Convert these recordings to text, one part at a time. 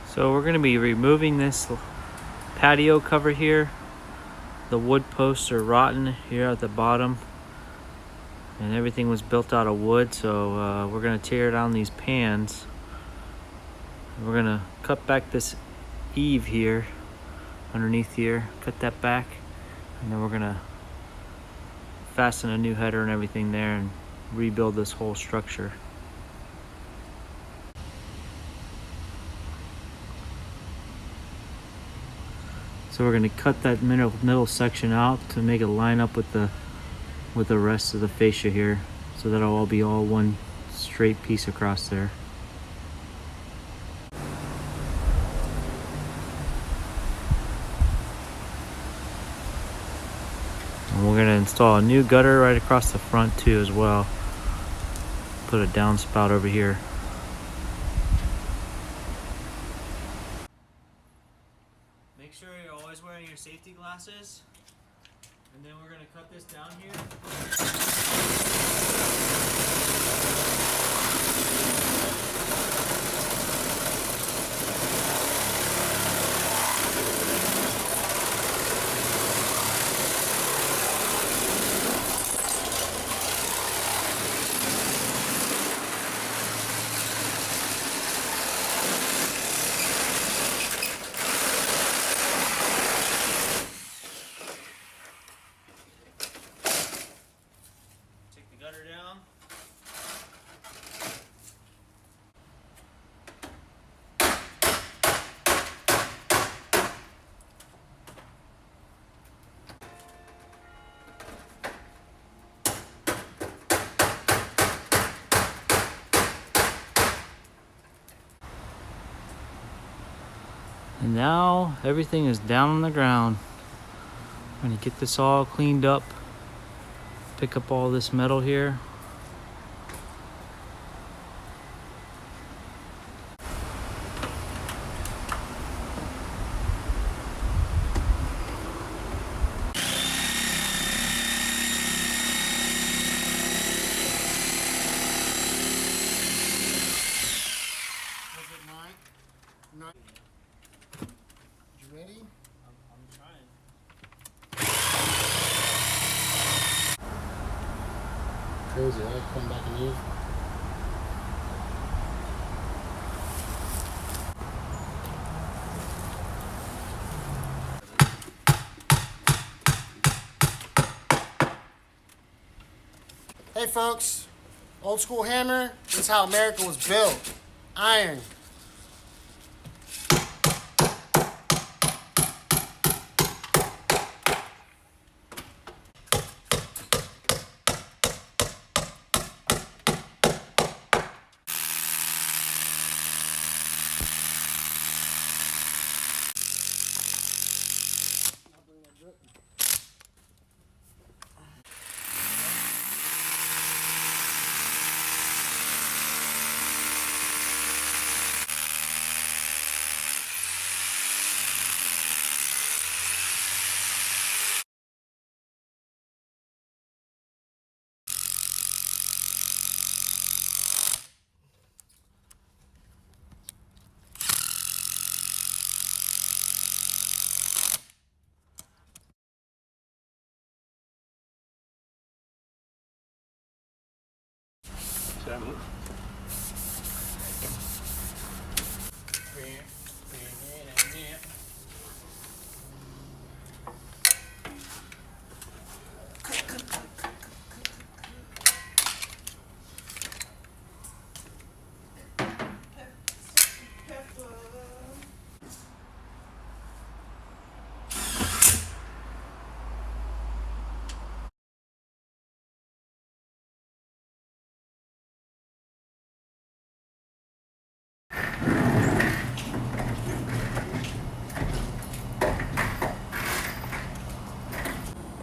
So we're going to be removing this patio cover here. The wood posts are rotten here at the bottom, and everything was built out of wood, so we're going to tear down these pans. We're going to cut back this eave here underneath here, cut that back, and then we're going to fasten a new header and everything there and rebuild this whole structure. So we're going to cut that middle section out to make it line up with the rest of the fascia here, so that'll all be all one straight piece across there. And we're going to install a new gutter right across the front too as well. Put a downspout over here. Make sure you're always wearing your safety glasses. And then we're going to cut this down here. Gutter down. And now everything is down on the ground. I'm gonna get this all cleaned up. Pick up all this metal here. You ready? I'm trying. Crazy, right? Come back and leave. Hey folks, old school hammer. This is how America was built. Iron.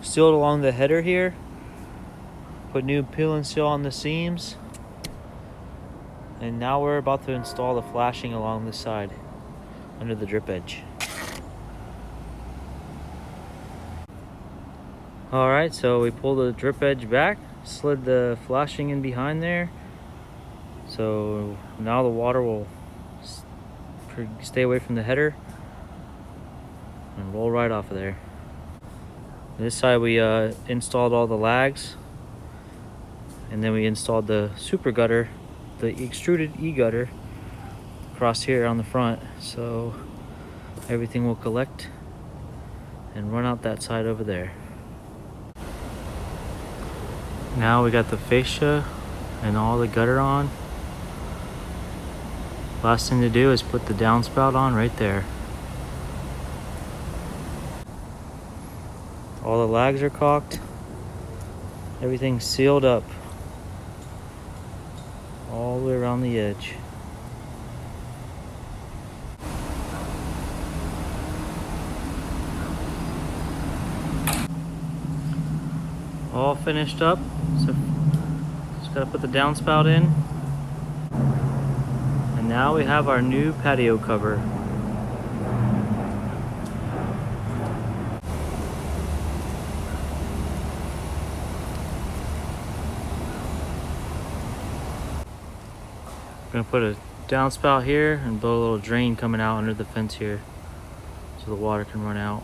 Sealed along the header here. Put new peel and seal on the seams. And now we're about to install the flashing along this side under the drip edge. Alright, so we pulled the drip edge back, slid the flashing in behind there. So now the water will stay away from the header and roll right off of there. This side we installed all the lags, and then we installed the super gutter, the extruded E-gutter across here on the front, so everything will collect and run out that side over there. Now we got the fascia and all the gutter on. Last thing to do is put the downspout on right there. All the lags are caulked. Everything's sealed up all the way around the edge. All finished up, so just gotta put the downspout in. And now we have our new patio cover. We're gonna put a downspout here and build a little drain coming out under the fence here so the water can run out.